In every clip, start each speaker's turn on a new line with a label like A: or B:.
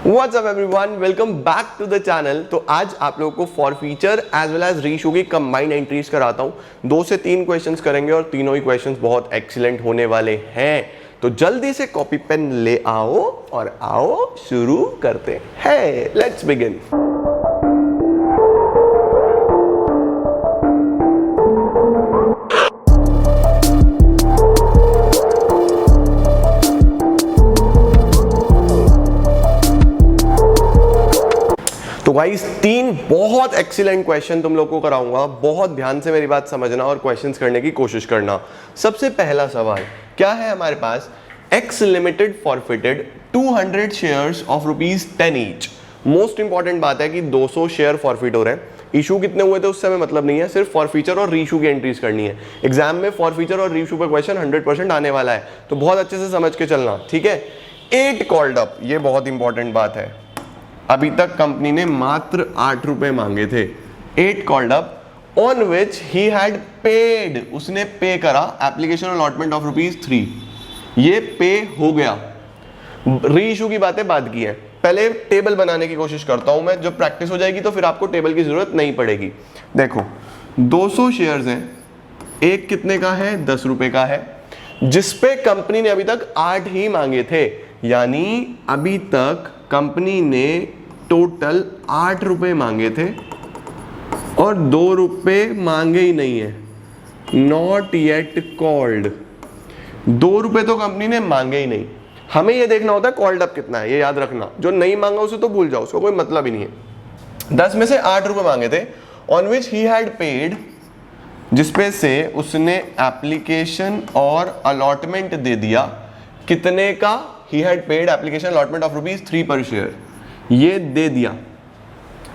A: What's up everyone? Welcome back to the channel। तो आज आप लोगों को forfeiture as well as reissue की कंबाइंड एंट्रीज कराता हूँ। 2 से 3 क्वेश्चंस करेंगे और तीनों ही क्वेश्चंस बहुत एक्सीलेंट होने वाले हैं। तो जल्दी से कॉपी पेन ले आओ और आओ शुरू करते हैं। Let's begin. तो गाइस 3 बहुत एक्सीलेंट क्वेश्चन तुम लोग को कराऊंगा। बहुत ध्यान से मेरी बात समझना और क्वेश्चंस करने की कोशिश करना। सबसे पहला सवाल क्या है हमारे पास? X limited forfeited 200 shares of ₹10 each. Most important बात है कि 200 शेयर फॉरफिट हो रहे हैं। इशू कितने हुए थे उससे हमें मतलब नहीं है, सिर्फ फॉरफीचर और रीशू की एंट्रीज करनी है। एग्जाम में फॉरफीचर और रीशू पे क्वेश्चन 100% आने वाला है, तो बहुत अच्छे से समझ के चलना, ठीक है। 8 कॉल्ड अप, ये बहुत इंपॉर्टेंट बात है। अभी तक कंपनी ने मात्र 8 रुपए मांगे थे। 8 called up on which he had paid, उसने पे करा एप्लीकेशन अलॉटमेंट ऑफ ₹3। ये पे हो गया। री इशू की बातें बाद की है। पहले टेबल बनाने की कोशिश करता हूं मैं, जब प्रैक्टिस हो जाएगी तो फिर आपको टेबल की जरूरत नहीं पड़ेगी। देखो 200 शेयर्स हैं, एक कितने का है? 10 रुपए का है, जिसपे कंपनी ने अभी तक 8 ही मांगे थे। यानी अभी तक कंपनी ने टोटल 8 रुपए मांगे थे और 2 रुपए मांगे ही नहीं है। Not yet called. 2 रुपए तो कंपनी ने मांगे ही नहीं। हमें यह देखना होता है कॉल्ड अप कितना है, ये याद रखना। जो नहीं मांगा उसे तो भूल जाओ, उसको कोई मतलब ही नहीं है। 10 में से 8 रुपए मांगे थे on which he had paid, जिसपे से उसने एप्लीकेशन और अलॉटमेंट दे दिया। कितने का? He had paid application allotment of ₹3 पर शेयर। ये दे दिया,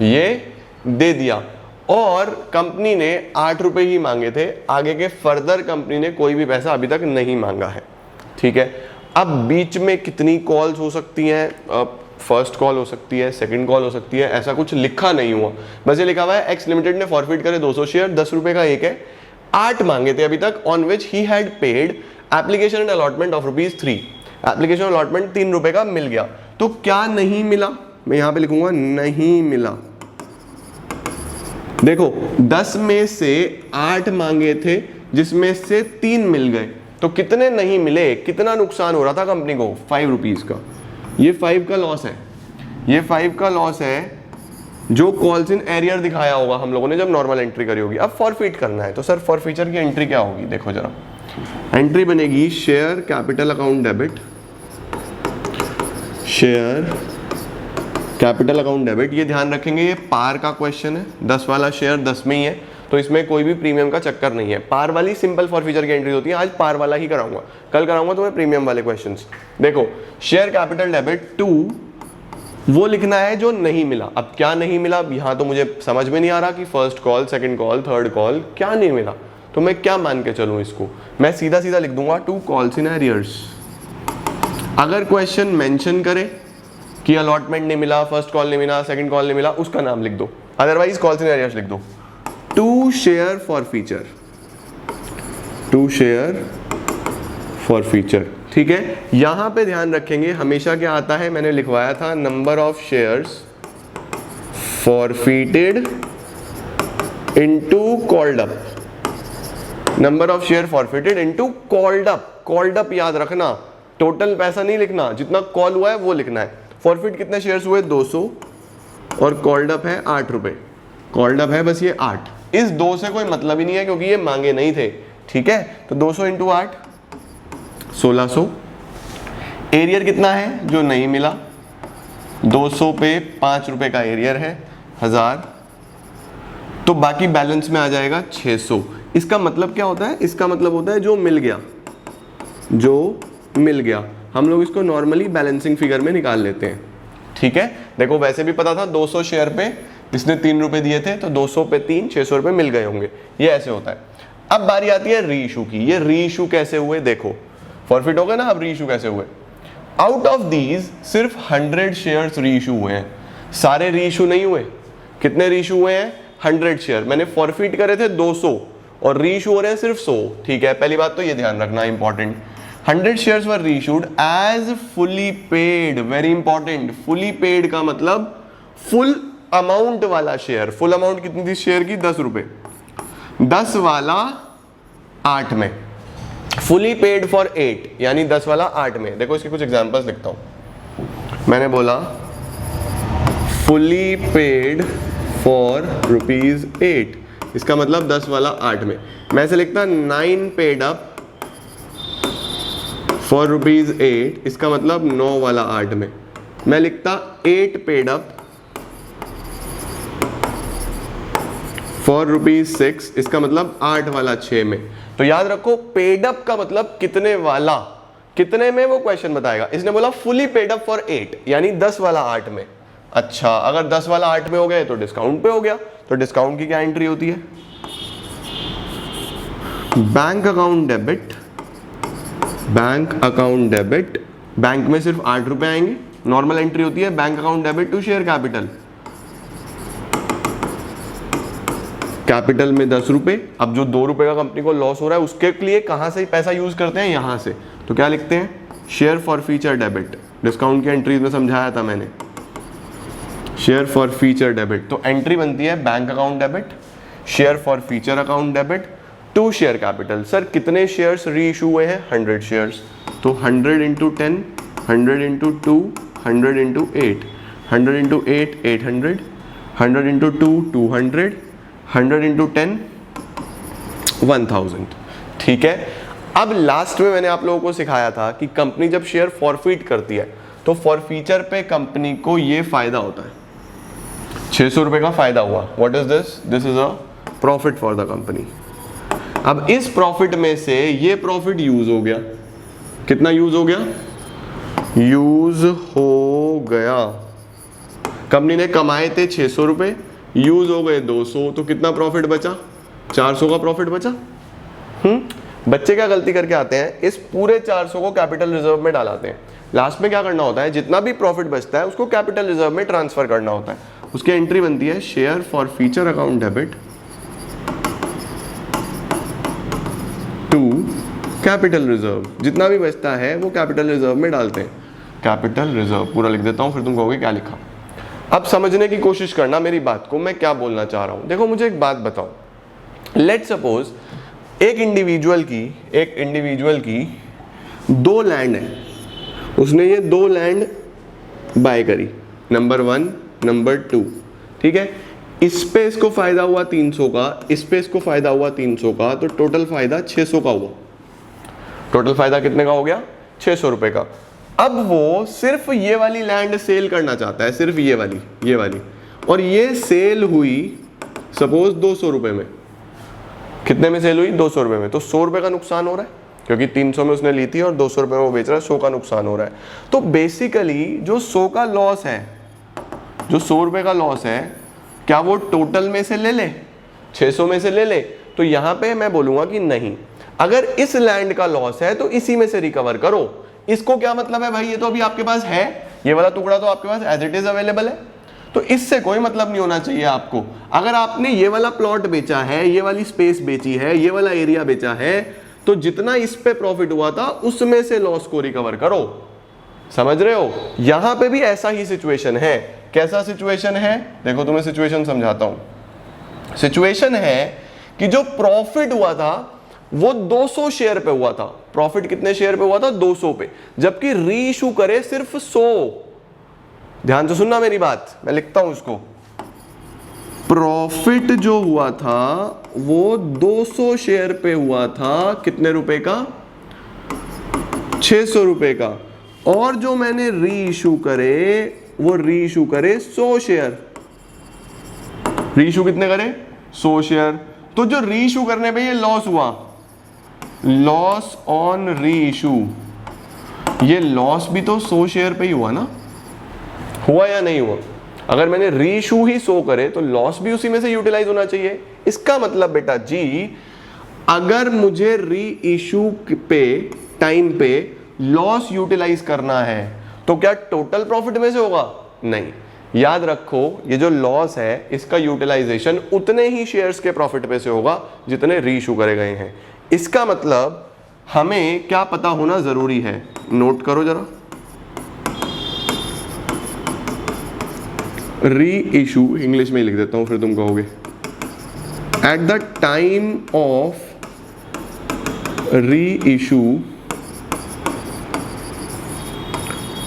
A: ये दे दिया। और कंपनी ने 8 रुपए ही मांगे थे। आगे के फर्दर कंपनी ने कोई भी पैसा अभी तक नहीं मांगा है, ठीक है। अब बीच में कितनी कॉल्स हो सकती हैं? फर्स्ट कॉल हो सकती है, सेकंड कॉल हो सकती है, ऐसा कुछ लिखा नहीं हुआ। बस ये लिखा हुआ है एक्स लिमिटेड ने फॉरफिट करे 200 शेयर, 10 रुपए का एक है। 8 मांगे थे अभी तक on which he had paid application and allotment of ₹3। Application allotment 3 रुपए का मिल गया। तो क्या नहीं मिला? मैं यहां पे लिखूंगा नहीं मिला। देखो 10 में से 8 मांगे थे, जिसमें से 3 मिल गए, तो कितने नहीं मिले? कितना नुकसान हो रहा था कंपनी को? ₹5 का। ये 5 का लॉस है, ये 5 का लॉस है जो कॉल्स इन एरियर दिखाया होगा हम लोगों ने जब नॉर्मल एंट्री करी होगी। अब फॉरफिट करना है, तो सर फॉरफीचर की एंट्री क्या होगी? देखो जरा, एंट्री बनेगी share capital account debit, share capital account debit. ये ध्यान रखेंगे, ये पार का क्वेश्चन है। 10 वाला शेयर 10 में ही है, तो इसमें कोई भी प्रीमियम का चक्कर नहीं है। पार वाली सिंपल फॉरफीचर की एंट्री होती है। आज पार वाला ही कराऊंगा, कल कराऊंगा तुम्हें प्रीमियम वाले क्वेश्चंस। देखो शेयर कैपिटल डेबिट 2 वो लिखना है जो नहीं मिला। अब क्या नहीं मिला? यहाँ तो मुझे समझ में नहीं आ रहा कि first call, second call, third call, क्या नहीं मिला। तो मैं क्या मान के चलूँ इसको? मैं सीधा सीधा लिख दूंगा 2 कॉल्स इन एरियर्स। अगर क्वेश्चन मेंशन करे कि अलॉटमेंट नहीं मिला, फर्स्ट कॉल नहीं मिला, सेकंड कॉल नहीं मिला, उसका नाम लिख दो। अदरवाइज कॉल्स इन एरियर्स लिख दो। 2 share for feature, 2 share forfeiture, ठीक है। यहां पे ध्यान रखेंगे हमेशा क्या आता है, मैंने लिखवाया था number of shares forfeited into called up. Number of share forfeited into called up. Called up याद रखना, टोटल पैसा नहीं लिखना, जितना कॉल हुआ है वो लिखना है। फॉरफिट कितने शेयर्स हुए? 200, और कॉल्ड अप है 8 रुपए। कॉल्ड अप है बस ये 8। इस 2 से कोई मतलब ही नहीं है क्योंकि ये मांगे नहीं थे, ठीक है। तो 200 इंटू 8 1600। एरियर कितना है जो नहीं मिला? 200 पे 5 रुपए का एरियर है 1000, तो बाकी बैलेंस में आ जाएगा 600। इसका मतलब क्या होता है? इसका मतलब होता है जो मिल गया, जो मिल गया। हम लोग इसको नॉर्मली बैलेंसिंग फिगर में निकाल लेते हैं, ठीक है। देखो वैसे भी पता था 200 शेयर पे जिसने 3 रुपए दिए थे, तो 200 पे 3 600 रुपए मिल गए होंगे। ये ऐसे होता है। अब बारी आती है री इशू की। ये री इशू कैसे हुए? देखो फॉरफिट हो गए ना, अब री इशू कैसे हुए? आउट ऑफ दीज सिर्फ 100 शेयर्स री इशू हुए हैं, सारे री इशू नहीं हुए। कितने री इशू हुए हैं? 100 शेयर। मैंने फॉरफिट करे थे 200 और री इशू हो रहे हैं सिर्फ 100, ठीक है। पहली बात तो ये ध्यान रखना important. 100 shares were reissued as fully paid, very important, fully paid का मतलब फुल अमाउंट वाला शेयर। फुल अमाउंट कितनी थी शेयर की? 10 रुपए, 10 वाला 8 में, फुली पेड फॉर 8 यानी 10 वाला 8 में। देखो इसके कुछ एग्जांपल्स लिखता हूं। मैंने बोला फुली पेड फॉर ₹8, इसका मतलब 10 वाला 8 में। मैं ऐसे लिखता 9 पेड अप फॉर ₹8, इसका मतलब 9 वाला 8 में। मैं लिखता 8 पेड अप फॉर ₹6, इसका मतलब 8 वाला 6 में। तो याद रखो पेड अप का मतलब कितने वाला, कितने में वो क्वेश्चन बताएगा। इसने बोला फुली पेड अप फॉर 8 यानी 10 वाला 8 में। अच्छा, अगर 10 वाला 8 में हो गया तो डिस्काउंट पे हो गया, तो डिस्काउंट की क्या एंट्री होती है? Bank account debit, bank account debit, bank में सिर्फ 8 रुपए आएंगे, नॉर्मल एंट्री होती है bank account debit to share capital, capital में 10 रुपए। अब जो 2 रुपए का कंपनी को लॉस हो रहा है उसके लिए कहां से पैसा यूज करते हैं? यहां से। तो क्या लिखते हैं? Share forfeiture debit. Discount की एंट्रीज में समझाया था मैंने, शेयर फॉर फीचर डेबिट। तो एंट्री बनती है bank account debit, share forfeiture account debit to share capital. Sir कितने शेयर्स री इशू हुए हैं? 100 शेयर्स। तो 100 into 10, 100 into 2, 100 into 8, 100 into 8 800, 100 into 2 200, 100 into 10 1000। ठीक है। अब लास्ट में मैंने आप लोगों को सिखाया था कि कंपनी जब शेयर फॉरफिट करती है तो फॉरफीचर पे कंपनी को ये फायदा होता है, 600 रुपए का फायदा हुआ। What is this? This is a profit for the company. अब इस प्रॉफिट में से ये प्रॉफिट यूज हो गया। कितना यूज हो गया? यूज हो गया। कंपनी ने कमाए थे 600 रुपए, यूज हो गए 200, तो कितना प्रॉफिट बचा? 400 का प्रॉफिट बचा। बच्चे क्या गलती करके आते हैं, इस पूरे 400 को कैपिटल रिजर्व में डालाते हैं। लास्ट में क्या करना होता है? जितना भी प्रॉफिट बचता है उसको कैपिटल रिजर्व में ट्रांसफर करना होता है। उसकी एंट्री बनती है share forfeiture account debit to capital reserve. जितना भी बचता है वो कैपिटल रिजर्व में डालते हैं। कैपिटल रिजर्व पूरा लिख देता हूं, फिर तुम कहोगे क्या लिखा। अब समझने की कोशिश करना मेरी बात को, मैं क्या बोलना चाह रहा हूं। देखो मुझे एक बात बताओ, लेट सपोज एक इंडिविजुअल की 2 लैंड है, उसने ये 2 लैंड बाय करी, नंबर 1 नंबर 2। ठीक है, इस पे इसको फायदा हुआ 300 का, इस पे इसको फायदा हुआ 300 का, तो टोटल फायदा 600 का हुआ। टोटल फायदा कितने का हो गया? 600 रुपए का। अब वो सिर्फ ये वाली लैंड सेल करना चाहता है, सिर्फ ये वाली, और ये सेल हुई सपोज 200 रुपए में। कितने में सेल हुई? 200 रुपए में। तो 100 रुपए का नुकसान हो रहा है क्योंकि 300 में उसने ली थी और 200 रुपए में वो बेच रहा है, 100 का नुकसान हो रहा है। तो बेसिकली जो 100 का लॉस है, जो 100 रुपए का लॉस है, क्या वो टोटल में से ले ले, 600 में से ले ले? तो यहां पे मैं बोलूंगा कि नहीं। अगर इस लैंड का लॉस है तो इसी में से रिकवर करो। इसको क्या मतलब है भाई, ये तो अभी आपके पास है, ये वाला टुकड़ा तो आपके पास एज इट इज अवेलेबल है, तो इससे कोई मतलब नहीं होना चाहिए आपको। अगर आपने ये वाला प्लॉट बेचा है, ये वाली स्पेस बेची है, ये वाला एरिया बेचा है, तो जितना इस पे प्रॉफिट हुआ था उसमें से लॉस को रिकवर करो। समझ रहे हो? यहां पे भी ऐसा ही सिचुएशन है। कैसा सिचुएशन है? देखो तुम्हें सिचुएशन समझाता हूं। सिचुएशन है कि जो प्रॉफिट हुआ था वो 200 शेयर पे हुआ था। प्रॉफिट कितने शेयर पे हुआ था? 200 पे, जबकि री इशू करे सिर्फ 100। ध्यान से सुनना मेरी बात, मैं लिखता हूं इसको। प्रॉफिट जो हुआ था वो 200 शेयर पे हुआ था। कितने रुपए का? 600 रुपए का। और जो मैंने री इशू करे वो री इशू करे 100 शेयर। री इशू कितने करे? 100 शेयर। तो जो री इशू करने पे ये लॉस हुआ, लॉस ऑन री इशू, ये लॉस भी तो 100 शेयर पे ही हुआ ना? हुआ या नहीं हुआ? अगर मैंने री इशू ही 100 करे तो लॉस भी उसी में से यूटिलाइज होना चाहिए। इसका मतलब बेटा जी, अगर मुझे री इशू पे टाइम पे लॉस यूटिलाइज करना है तो क्या टोटल प्रॉफिट में से होगा? नहीं। याद रखो, ये जो लॉस है इसका यूटिलाइजेशन उतने ही शेयर्स के प्रॉफिट पे से होगा जितने री इशू करे गए हैं। इसका मतलब हमें क्या पता होना जरूरी है, नोट करो जरा। री इशू इंग्लिश में ही लिख देता हूं, फिर तुम कहोगे। एट द टाइम ऑफ री issue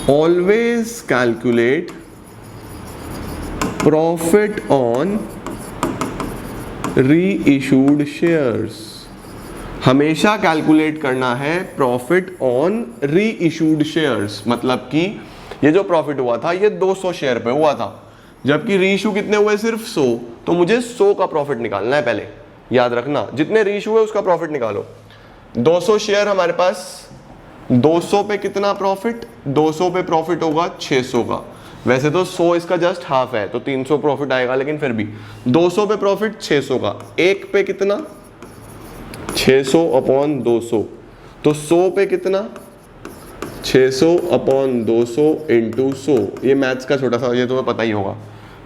A: always calculate profit on reissued shares। हमेशा कैलकुलेट करना है प्रॉफिट ऑन रीइश्यूड शेयर्स। मतलब कि ये जो प्रॉफिट हुआ था ये 200 शेयर पे हुआ था, जबकि रीइश्यू कितने हुए, सिर्फ 100। तो मुझे 100 का प्रॉफिट निकालना है। पहले याद रखना जितने रीइश्यू हुए उसका प्रॉफिट निकालो। 200 शेयर हमारे पास, 200 पे कितना प्रॉफिट, 200 पे प्रॉफिट होगा 600 का। वैसे तो 100 इसका जस्ट हाफ है तो 300 प्रॉफिट आएगा, लेकिन फिर भी 200 पे प्रॉफिट 600 का। एक पे कितना, 600 अपॉन 200, तो 100 पे कितना, 600 अपॉन 200 इंटू 100। ये मैथ्स का छोटा सा, ये तुम्हें पता ही होगा।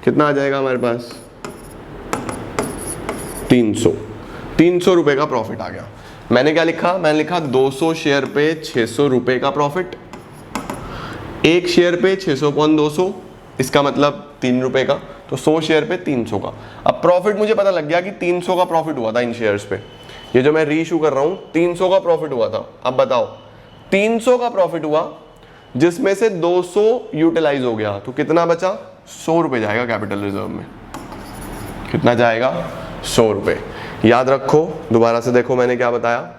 A: कितना आ जाएगा हमारे पास, 300 रुपए का प्रॉफिट आ गया। मैंने क्या लिखा, मैंने लिखा 200 शेयर पे 600 रुपए का प्रॉफिट। एक शेयर पे 600 अपॉन 200, इसका मतलब 3 रुपए का, तो 100 शेयर पे 300 का। अब प्रॉफिट मुझे पता लग गया कि 300 का प्रॉफिट हुआ था इन शेयर्स पे। ये जो मैं रीइश्यू कर रहा हूं 300 का प्रॉफिट हुआ था। अब बताओ 300 का प्रॉफिट हुआ जिसमें से 200 यूटिलाइज हो गया, तो कितना बचा, 100 रुपए जाएगा कैपिटल रिजर्व में। कितना जाएगा, 100 रुपए। याद रखो, दोबारा से देखो मैंने क्या बताया।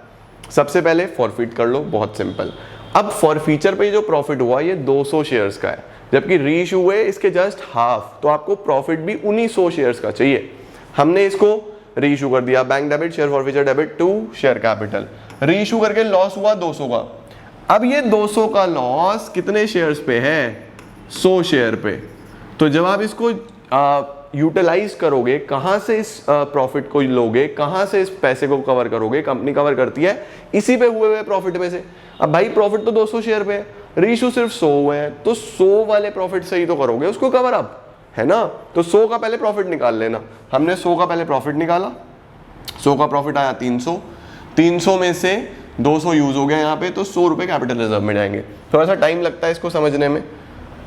A: सबसे पहले फॉरफिट कर लो, बहुत सिंपल। अब फॉरफीचर पे जो प्रॉफिट हुआ ये 200 शेयर्स का है, जबकि रीइश्यू हुए इसके जस्ट हाफ, तो आपको प्रॉफिट भी उन्हीं 100 शेयर्स का चाहिए। हमने इसको रीइश्यू कर दिया, bank debit share forfeiture debit to share capital. Reissue करके लॉस हुआ 200 का। अब ये 200 का लॉस कितने शेयर्स पे है, 100 शेयर पे। तो जब आप इसको यूटिलाइज करोगे, कहां से इस प्रॉफिट को लोगे, कहां से इस पैसे को कवर करोगे, कंपनी कवर करती है इसी पे हुए हुए प्रॉफिट में से। अब भाई प्रॉफिट तो 200 शेयर पे है, रीइश्यू सिर्फ 100 हुए हैं, तो 100 वाले प्रॉफिट से ही तो करोगे उसको कवर अप, है ना। तो 100 का पहले प्रॉफिट निकाल लेना। हमने 100 का पहले प्रॉफिट निकाला, 100 का प्रॉफिट आया 300 में से 200 यूज हो गया यहाँ पे, तो 100 रुपए कैपिटल रिजर्व में जाएंगे। थोड़ा सा टाइम लगता है इसको समझने में,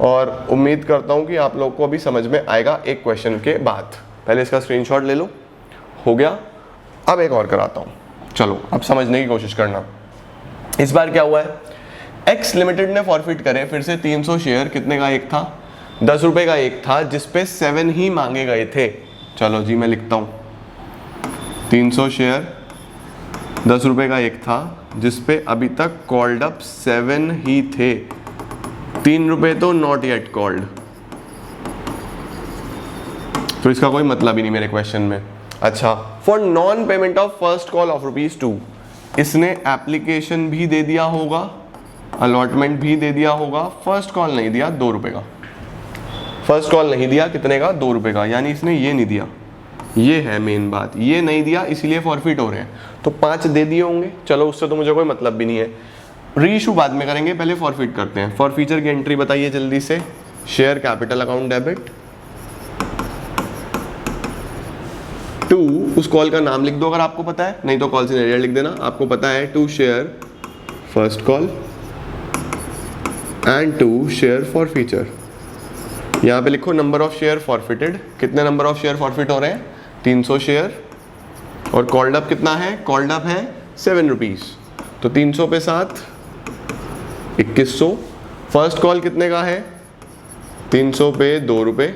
A: और उम्मीद करता हूँ कि आप लोग को अभी समझ में आएगा एक क्वेश्चन के बाद। पहले इसका स्क्रीनशॉट ले लो, हो गया। अब एक और कराता हूँ, चलो अब समझने की कोशिश करना। इस बार क्या हुआ है, एक्स लिमिटेड ने फॉरफिट करे फिर से 300 शेयर। कितने का एक था, 10 रुपए का एक था, जिसपे 7 ही मांगे गए थे। चलो जी मैं लिखता हूँ, 300 शेयर 10 रुपए का एक था, जिसपे अभी तक कॉल्ड अप 7 ही थे। 3 रुपए तो नॉट येट कॉल्ड, तो इसका कोई मतलब ही नहीं मेरे क्वेश्चन में। अच्छा, for non payment of first call of ₹2, इसने एप्लीकेशन भी दे दिया होगा, अलॉटमेंट भी दे दिया होगा, फर्स्ट कॉल नहीं दिया 2 रुपए का। फर्स्ट कॉल नहीं दिया, कितने का, 2 रुपए का, यानी इसने ये नहीं दिया। ये है मेन बात, ये नहीं दिया इसीलिए फॉरफिट हो रहे हैं। तो 5 दे दिए होंगे, चलो उससे तो मुझे कोई मतलब भी नहीं है। रीइश्यू बाद में करेंगे, पहले फॉरफिट करते हैं। फॉरफीचर की एंट्री बताइए जल्दी से। Share capital account debit to, उस कॉल का नाम लिख दो अगर आपको पता है, नहीं तो कॉल सिनेरियो लिख देना। आपको पता है to share first call and to share forfeiture. यहाँ पे लिखो नंबर ऑफ शेयर फॉरफिटेड। कितने नंबर ऑफ शेयर फॉरफिट हो रहे हैं, 300 शेयर। और कॉल्ड अप कितना है, कॉल्ड अप है 7 रुपीज, तो 300 पे 7 2100। फर्स्ट कॉल कितने का है, 300 पे 2 रुपए,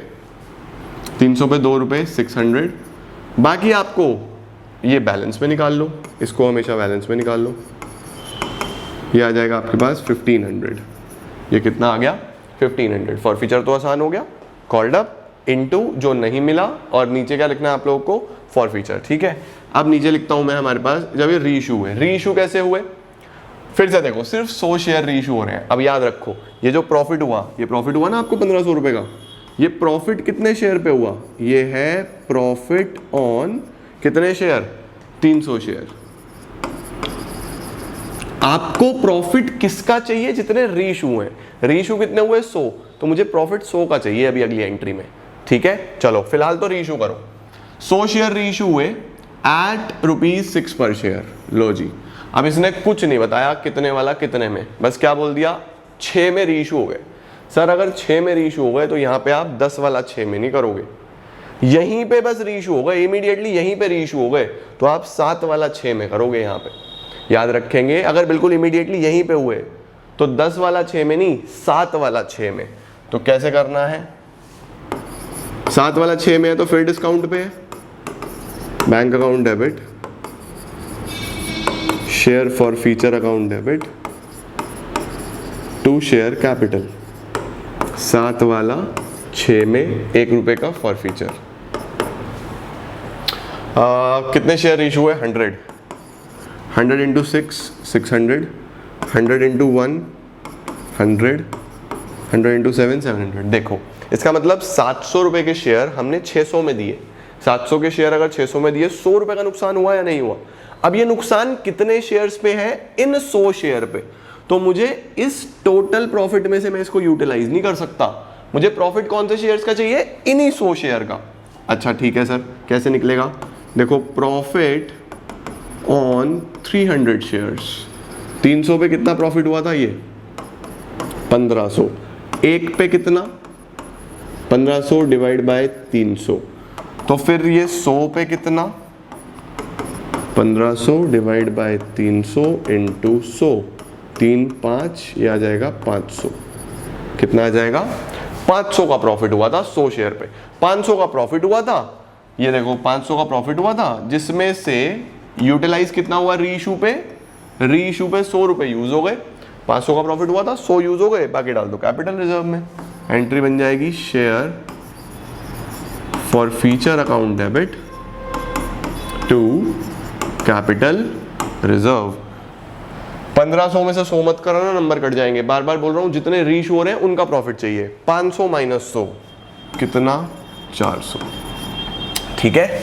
A: 300 पे 2 रुपए 600। बाकी आपको ये बैलेंस में निकाल लो, इसको हमेशा बैलेंस में निकाल लो, ये आ जाएगा आपके पास 1500। ये कितना आ गया, 1500। फॉरफीचर तो आसान हो गया, कॉल्ड अप इनटू जो नहीं मिला, और नीचे क्या लिखना है आप लोगों को, फॉरफीचर। ठीक है, अब नीचे लिखता हूं मैं हमारे पास जब ये रीइश्यू हुए। रीइश्यू कैसे हुए, फिर से देखो, सिर्फ 100 शेयर रीइश्यू हो रहे हैं। अब याद रखो, ये जो प्रॉफिट हुआ, ये प्रॉफिट हुआ ना आपको 1500 रुपए का, ये प्रॉफिट कितने शेयर पे हुआ, ये है प्रॉफिट ऑन कितने शेयर, 300 शेयर। आपको प्रॉफिट किसका चाहिए, जितने रीइश्यू हुए। रीइश्यू कितने हुए, 100, तो मुझे प्रॉफिट 100 का चाहिए अभी अगली एंट्री में। ठीक है, चलो फिलहाल तो रीइश्यू करो। 100 शेयर रीइश्यू हुए एट ₹6 पर शेयर। लो जी, अब इसने कुछ नहीं बताया कितने वाला कितने में, बस क्या बोल दिया 6 में रीइशू हो गए। सर अगर 6 में रीइशू हो गए तो यहाँ पे आप 10 वाला 6 में नहीं करोगे, यहीं पे बस रीइशू हो गए, इमीडिएटली यहीं पे रीइशू हो गए तो आप 7 वाला 6 में करोगे। यहाँ पे याद रखेंगे, अगर बिल्कुल इमीडिएटली यहीं पे हुए तो 10 वाला 6 में नहीं, 7 वाला 6 में। तो कैसे करना है, 7 वाला 6 में है तो फिर डिस्काउंट पे है, bank account debit, share forfeiture account debit to share capital, 7 वाला 6 में 1 रुपए का फॉर फीचर। कितने शेयर इशू हुए, 100, 100 इंटू 6 600, 100 इंटू 1 100, 100 इंटू 7 700। देखो इसका मतलब 700 रुपए के शेयर हमने 600 में दिए, 700 के शेयर अगर 600 में दिए, 100 रुपए का नुकसान हुआ या नहीं हुआ। अब ये नुकसान कितने शेयर्स पे है, इन 100 शेयर पे, तो मुझे इस टोटल प्रॉफिट में से मैं इसको यूटिलाइज नहीं कर सकता, मुझे प्रॉफिट कौन से शेयर्स का चाहिए, इन्हीं 100 शेयर का। अच्छा ठीक है सर, कैसे निकलेगा, देखो प्रॉफिट ऑन 300 शेयर्स, 300 पे कितना प्रॉफिट हुआ था, ये 1500, एक पे कितना 1500 डिवाइड बाय 300, तो फिर ये 100 पे कितना 1500 डिवाइड बाय 300 इंटू 100, 3 5, ये आ जाएगा 500। कितना आ जाएगा, 500 का प्रॉफिट हुआ था 100 शेयर पे, 500 का प्रॉफिट हुआ था, ये देखो 500 का प्रॉफिट हुआ था, जिसमें से यूटिलाइज कितना हुआ, रीइशू पे 100 रुपए यूज हो गए, 500 का प्रॉफिट हुआ था, 100 यूज हो गए, बाकी डाल दो कैपिटल रिजर्व में। एंट्री बन जाएगी share forfeiture account debit to capital reserve. 1500 में से 100 मत करो ना, नंबर कट जाएंगे, बार बार बोल रहा हूं, जितने रीइशू हो रहे हैं उनका प्रॉफिट चाहिए। 500 माइनस 100 कितना, 400। ठीक है,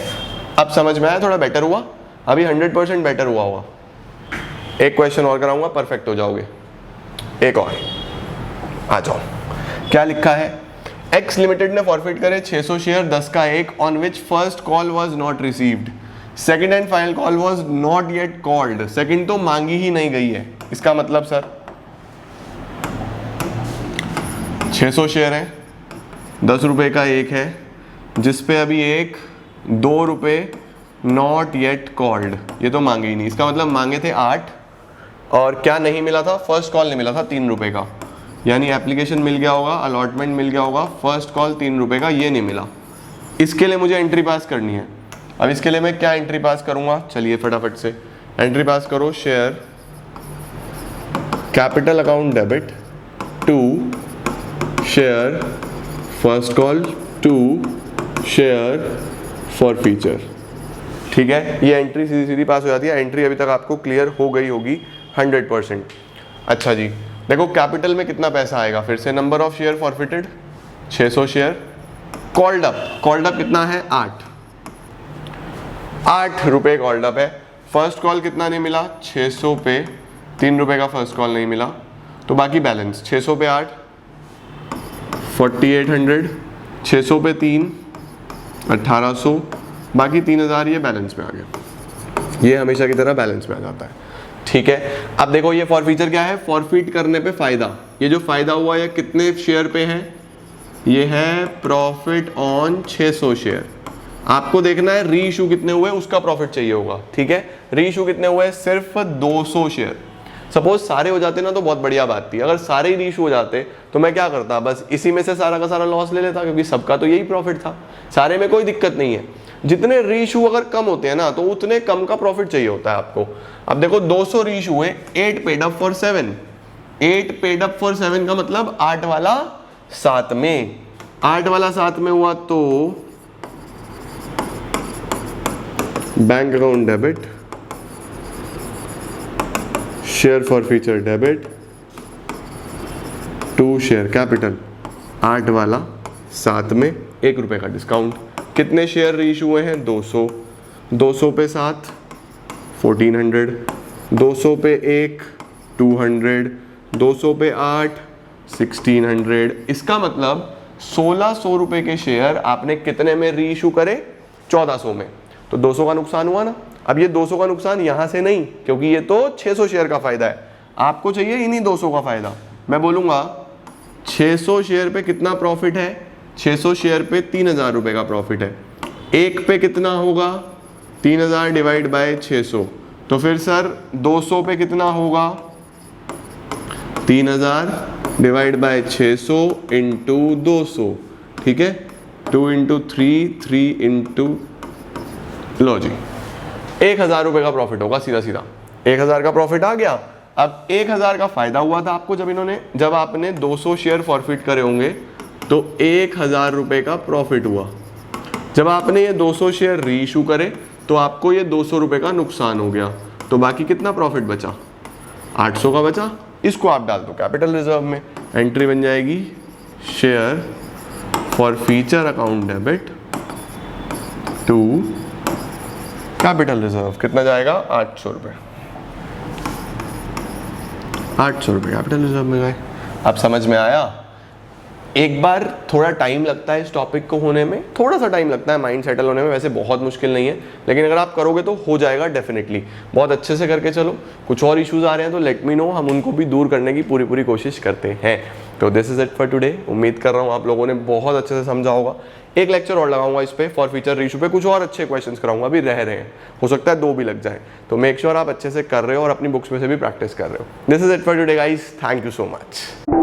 A: अब समझ में आया, थोड़ा बेटर हुआ, अभी 100% बेटर हुआ होगा। एक क्वेश्चन और कराऊंगा, परफेक्ट हो जाओगे। एक और आ जाओ, क्या लिखा है, एक्स लिमिटेड ने फॉरफिट करे 600 शेयर 10 का 1 on which first call was not received, second and final call was not yet called. Second तो मांगी ही नहीं गई है, इसका मतलब सर 600 शेयर है, 10 रुपए का 1 है, जिसपे अभी 2 रुपए नॉट येट कॉल्ड, ये तो मांगे ही नहीं। इसका मतलब मांगे थे 8 और क्या नहीं मिला था, फर्स्ट कॉल नहीं मिला था 3 रुपए का, यानी एप्लीकेशन मिल गया होगा, अलॉटमेंट मिल गया होगा, फर्स्ट कॉल 3 रुपए का ये नहीं मिला। इसके लिए मुझे एंट्री पास करनी है। अब इसके लिए मैं क्या एंट्री पास करूंगा, चलिए फटाफट से एंट्री पास करो, share capital account debit to share first call to share forfeiture. ठीक है, ये एंट्री सीधी सीधी पास हो जाती है। एंट्री अभी तक आपको क्लियर हो गई होगी 100%। अच्छा जी, देखो कैपिटल में कितना पैसा आएगा, फिर से number of share forfeited 600 share, called up कितना है, 8 रुपए कॉल्ड अप है। फर्स्ट कॉल कितना नहीं मिला, 600 पे 3 रुपए का फर्स्ट कॉल नहीं मिला, तो बाकी बैलेंस 600 पे 8 4800, 600 पे 3 1800, बाकी 3000 ये बैलेंस में आ गया। ये हमेशा की तरह बैलेंस में आ जाता है। ठीक है, अब देखो ये फॉरफीचर क्या है, फॉरफिट करने पे फायदा, ये जो फायदा हुआ ये कितने शेयर पे है, ये है प्रॉफिट ऑन 600 शेयर। आपको देखना है री इशू कितने हुए, उसका प्रॉफिट चाहिए होगा। ठीक है, री इशू कितने हुए, सिर्फ 200 शेयर। सपोज सारे हो जाते ना तो बहुत बढ़िया बात थी, अगर सारे ही री इशू हो जाते तो मैं क्या करता, बस इसी में से सारा का सारा लॉस ले लेता, क्योंकि सबका तो यही प्रॉफिट था, सारे में कोई दिक्कत नहीं है। जितने री इशू अगर कम होते हैं ना तो उतने कम का प्रॉफिट चाहिए होता है आपको। अब देखो 200 री इशू हुए, 8 paid up for 7, 8 paid up for 7 का मतलब 8 वाला 7 में, 8 वाला 7 में हुआ तो bank account debit, share forfeiture debit to share capital, 8 वाला 7 में 1 रुपए का डिस्काउंट। कितने शेयर रीइशू हुए हैं, 200, 200 पे 7 1400, 200 पे 1 200, 200 पे 8 1600। इसका मतलब 1600 रुपए के शेयर आपने कितने में रीइशू करे, 1400 में, तो 200 का नुकसान हुआ ना। अब ये 200 का नुकसान यहाँ से नहीं, क्योंकि ये तो 600 शेयर का फायदा है, आपको चाहिए इन्हीं 200 का फायदा। मैं बोलूँगा 600 शेयर पे कितना प्रॉफिट है, 600 शेयर पे 3000 रुपये का प्रॉफिट है, एक पे कितना होगा 3000 डिवाइड बाय 600, तो फिर सर 200 पे कितना होगा 3000 डिवाइड बाय 600 इंटू 200, ठीक है, 2 इंटू 3 इंटू, लो जी 1000 रुपये का प्रॉफिट होगा सीधा सीधा, 1000 का प्रॉफिट आ गया। अब 1000 का फायदा हुआ था आपको जब आपने 200 शेयर फॉरफिट करे होंगे तो 1000 रुपये का प्रॉफिट हुआ। जब आपने ये 200 शेयर री इशू करे तो आपको ये 200 रुपये का नुकसान हो गया, तो बाकी कितना प्रॉफिट बचा 800 का बचा। इसको आप डाल दो कैपिटल रिजर्व में, एंट्री बन जाएगी share forfeiture account debit to capital reserve, कितना जाएगा 800 रुपये, 800 रुपये कैपिटल रिजर्व में गए। अब समझ में आया। एक बार थोड़ा टाइम लगता है इस टॉपिक को होने में, थोड़ा सा टाइम लगता है माइंड सेटल होने में, वैसे बहुत मुश्किल नहीं है, लेकिन अगर आप करोगे तो हो जाएगा डेफिनेटली। बहुत अच्छे से करके चलो, कुछ और इश्यूज आ रहे हैं तो लेट मी नो, हम उनको भी दूर करने की पूरी कोशिश करते हैं। तो this is it for today. उम्मीद कर रहा हूँ आप लोगों ने बहुत अच्छे से समझा होगा। एक लेक्चर और लगाऊंगा इस पे फॉर फ्यूचर रीइशू पे, कुछ और अच्छे क्वेश्चंस कराऊंगा, अभी रह रहे हैं, हो सकता है 2 भी लग जाए, तो मेक श्योर आप अच्छे से कर रहे हो और अपनी बुक्स में से भी प्रैक्टिस कर रहे हो। This is it for today guys, thank you so much.